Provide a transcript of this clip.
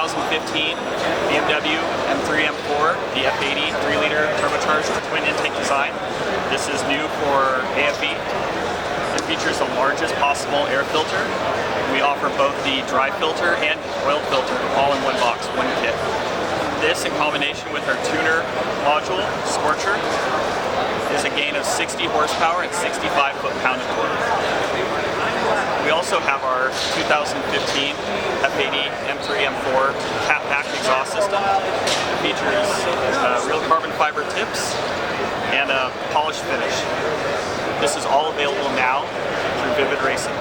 2015 BMW M3 M4, the F80 3-liter turbocharged twin intake design. This is new for AFE. It features the largest possible air filter. We offer both the dry filter and oil filter all in one box, one kit. This, in combination with our tuner module, Scorcher, is a gain of 60 horsepower and 65 foot-pound of torque. We also have our 2015 F80 M3 M4 cat-packed exhaust system. It features real carbon fiber tips and a polished finish. This is all available now through Vivid Racing.